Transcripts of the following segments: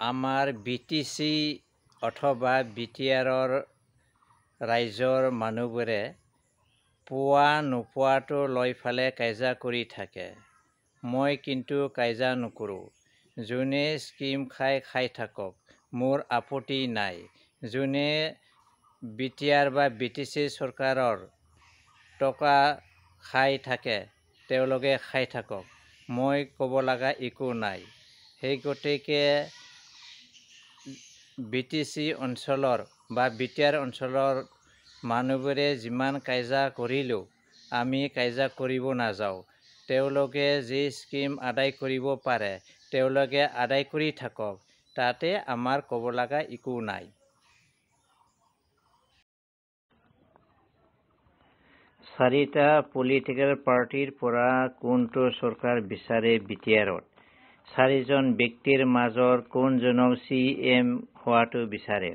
আমাৰ BTC অথবা BTRৰ ৰাইজৰ মানুহবোৰে পোৱা নোপোৱাটো লৈ ফালে কাজিয়া কৰি থাকে। মই কিন্তু কাজিয়া নকৰোঁ। যোনে স্কিম খাই থাকক, মোৰ আপত্তি নাই। যোনে BTR বা BTC চৰকাৰৰ টকা খাই থাকে, তেওঁলোকে খাই থাকক। মই ক'ব লগা একো নাই। সেই গতিকে BTC অঞ্চলৰ বা BTR অঞ্চলৰ মানুহবোৰে যিমান কাজিয়া কৰিলেও আমি কাজিয়া কৰিব নাযাওঁ। তেওঁলোকে যি স্কিম আদায় কৰিব পাৰে, তেওঁলোকে আদায় কৰি থাকক। তাতে আমাৰ ক'ব লগা একো নাই। চাৰিটা পলিটিকেল পাৰ্টিৰ পৰা কোনটো চৰকাৰ বিচাৰে BTRত? চাৰিজন ব্যক্তিৰ মাজৰ কোনজনক CEM হোৱাটো বিচাৰে?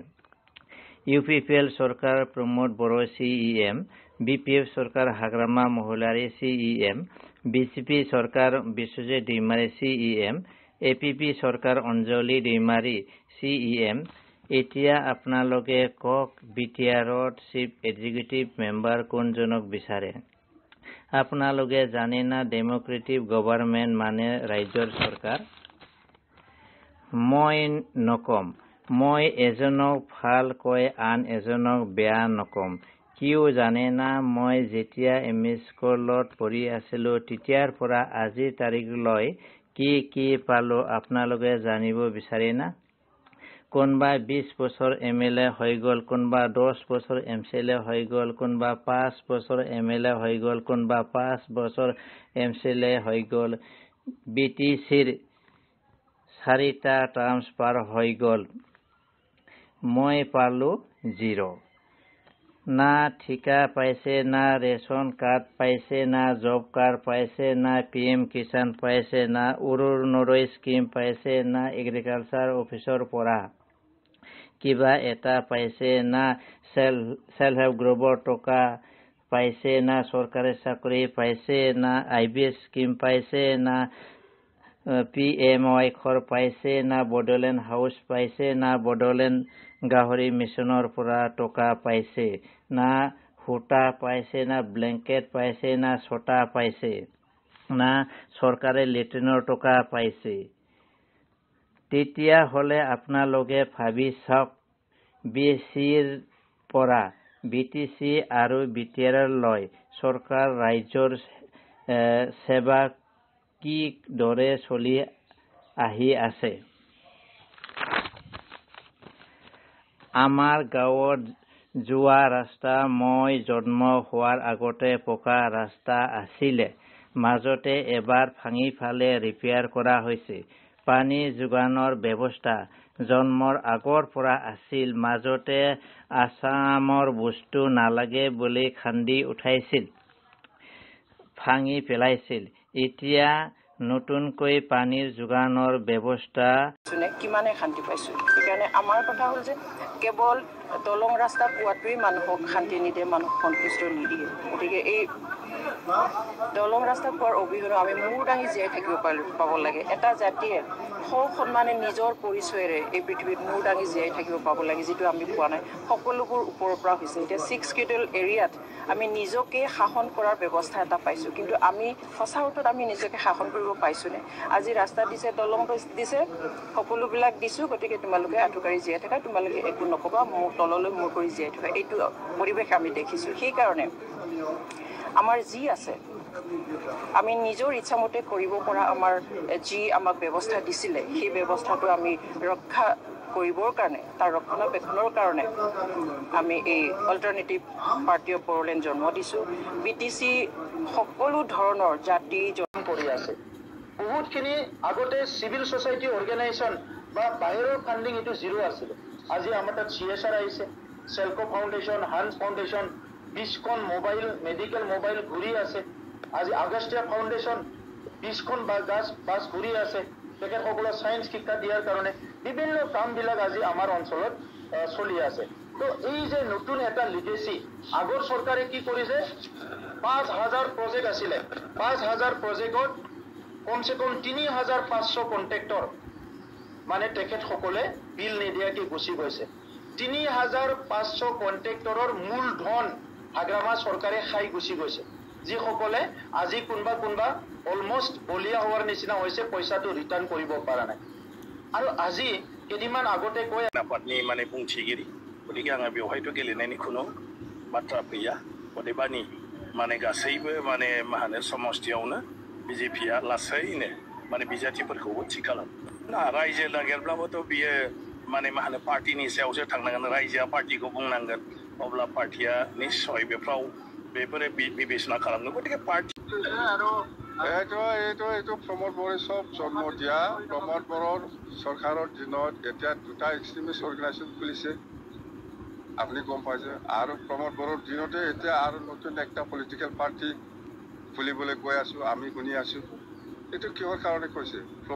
UPPL চৰকাৰ প্ৰমোদ বড়ো CEM, BPF চৰকাৰ হাগ্ৰামা মহিলাৰী CEM, BCP চৰকাৰ বিশ্বজিৎ দৈমাৰী CEM, APP চৰকাৰ অঞ্জলি দৈমাৰী CEM। এতিয়া আপোনালোকে কওক BTRত চিফ এক্সিকিউটিভ মেম্বাৰ কোনজনক বিচাৰে? আপোনালোকে জানে না ডেমক্ৰেটিক গভৰ্ণমেণ্ট মানে ৰাজ্যৰ চৰকাৰ? মই নকম। মই এজনক ভাল কৈ আন এজনক বেয়া নকম। কিয় জানে না, মই যেতিয়া ME স্কুলত পঢ়ি আছিলোঁ তেতিয়াৰ পৰা আজিৰ তাৰিখলৈ কি পালো আপোনালোকে জানিব বিচাৰে না? কোনোবা 20 বছৰ MLA হৈ গ'ল, কোনোবা 10 বছৰ MCLA হৈ গ'ল, কোনোবা 5 বছৰ MLA হৈ গ'ল, কোনোবা 5 বছৰ MCLA হৈ গ'ল। BTCৰ 4টা টাৰ্মছ পাৰ হৈ গ'ল। মই পালো 0। না ঠিকা পাইছে, না ৰেচন কাৰ্ড পাইছে, না জব কাৰ্ড পাইছে, না PM কিষাণ পাইছে, না অৰুণোদয় স্কিম পাইছে, না এগ্ৰিকালচাৰ অফিচৰ পৰা কিবা এটা পাইছে, না সেল্ফ হেল্প গ্ৰুপৰ টকা পাইছে, না চৰকাৰী চাকৰি পাইছে, না IBS স্কিম পাইছে, না PMY ঘৰ পাইছে, না বডোলেণ্ড হাউচ পাইছে, না বডোলেণ্ড গাহৰি মিছনৰ পৰা টকা পাইছে, না সূতা পাইছে, না ব্লেংকেট পাইছে, না ছটা পাইছে, না চৰকাৰী লেট্ৰিনৰ টকা পাইছে। তেতিয়া হ'লে আপোনালোকে ভাবি চাওক BCৰ পৰা BTC আৰু BTR লৈ চৰকাৰ ৰাজ্যৰ সেৱা কি দৰে চলি আহি আছে। আমাৰ গাঁৱত যোৱা ৰাস্তা মই জন্ম হোৱাৰ আগতে পকা ৰাস্তা আছিলে। মাজতে এবাৰ ভাঙি ফালে ৰিপেয়াৰ কৰা হৈছে। পানী যোগানৰ ব্যৱস্থা জন্মৰ আগৰ পৰা আছিল। মাজতে আছামৰ বস্তু নালাগে বুলি খান্দি উঠাইছিল, ভাঙি পেলাইছিল। এতিয়া নতুনকৈ পানীৰ যোগানৰ ব্যৱস্থা কিমানে শান্তি পাইছো। সেইকাৰণে আমাৰ কথা হ'ল যে কেৱল দলং ৰাস্তা পোৱাটোৱেই মানুহক শান্তি নিদিয়ে, মানুহক সন্তুষ্ট নিদিয়ে। গতিকে এই দলং ৰাস্তা পোৱাৰ অবিহনে আমি মূৰ দাঙি জীয়াই থাকিব পাব লাগে। এটা জাতিয়ে সন্মানে নিজৰ পৰিচয়েৰে এই পৃথিৱীত মূৰ দাঙি জীয়াই থাকিব পাব লাগে, যিটো আমি পোৱা নাই। সকলোবোৰ ওপৰৰ পৰা হৈছে। এতিয়া 6 শিডিউল এৰিয়াত আমি নিজকে শাসন কৰাৰ ব্যৱস্থা এটা পাইছোঁ, কিন্তু আমি সঁচা অৰ্থত আমি নিজকে শাসন কৰিব পাইছোঁনে? আজি ৰাস্তা দিছে, দলং দিছে, সকলোবিলাক দিছোঁ, গতিকে তোমালোকে আঁঠুকাৰি জীয়াই থাকা, তোমালোকে একো নক'বা, মোৰ তললৈ মূৰ কৰি জীয়াই থাকা। এইটো পৰিৱেশ আমি দেখিছোঁ। সেইকাৰণে আমাৰ যি আছে আমি নিজৰ ইচ্ছামতে কৰিব পৰা আমাৰ যি আমাক ব্যৱস্থা দিছিলে, সেই ব্যৱস্থাটো আমি ৰক্ষা কৰিবৰ কাৰণে, তাৰ ৰক্ষণাবেক্ষণৰ কাৰণে আমি এই অল্টাৰনেটিভ পাৰ্টি অফ বড়োলেণ্ড জন্ম দিছোঁ। BTC সকলো ধৰণৰ জাতি জন্ম কৰি আছে। বহুতখিনি আগতে চিভিল ছ'চাইটি অৰ্গেনাইজেশ্যন বা বাহিৰৰ ফাণ্ডিং এইটো 0 আছিলে। আজি আমাৰ তাত CSR আহিছে, চেল্কো ফাউণ্ডেশ্যন, হান্স ফাউণ্ডেশ্যন, 20খন মোবাইল মেডিকেল মোবাইল ঘূৰি আছে। আজি আগষ্টিয়া ফাউণ্ডেশ্যন 20খন বাছ ঘূৰি আছে। তেখেতসকলক ছায়েন্স শিক্ষা দিয়াৰ কাৰণে বিভিন্ন কামবিলাক আজি আমাৰ অঞ্চলত চলি আছে। তো এই যে নতুন এটা লিগেচি, আগৰ চৰকাৰে কি কৰিছে, 5,000 প্ৰজেক্ট আছিলে। 5,000 প্ৰজেক্টত কমচে কম 3,500 কণ্ট্ৰেক্টৰ মানে তেখেতসকলে বিল নিদিয়াকৈ গুচি গৈছে। ৩৫০০ কণ্ট্ৰেক্টৰৰ মূল ধন হাগ্ৰামা চৰকাৰে খাই গুচি গৈছে, যিসকলে আজি কোনোবা অলমষ্ট বলিয়া হোৱাৰ নিচিনা হৈছে, পইচাটো ৰিটাৰ্ণ কৰিব পৰা নাই। আৰু আজি কেইদিনমান আগতে কৈ आफादनि माने बुंथिगिरि, गतिके आङो बेवहायथ' गेलेनायनि खुनु बाथ्रा फैया। अदेबानि माने गासैबो माने मा होनो समस्थियावनो बिजेपिया लासैनो माने बिजाथिफोरखौबो थि खालामो। ना रायजो नागिरब्लाबोथ' बियो माने मा होनो पार्टिनि सायावसो थांनांगोन, रायजोआ पार्टिखौ बुंनांगोन, अब्ला पार्टिया निश्चय बेफ्राव बेफोरो बिबेचना खालामगोन। गतिके पार्टी আৰু এইটো প্ৰমোদ বৰে চব জন্ম দিয়া। প্ৰমোদ বৰৰ চৰকাৰৰ দিনত এতিয়া 2টা এক্সট্ৰিমিষ্ট অৰ্গেনাইজেশ্যন খুলিছে, আপুনি গম পাইছে। আৰু প্ৰমোদ বৰৰ দিনতে এতিয়া আৰু নতুন একটা পলিটিকেল পাৰ্টি খুলিবলৈ কৈ আছো, আমি শুনি আছো। এইটো কিহৰ কাৰণে কৈছে?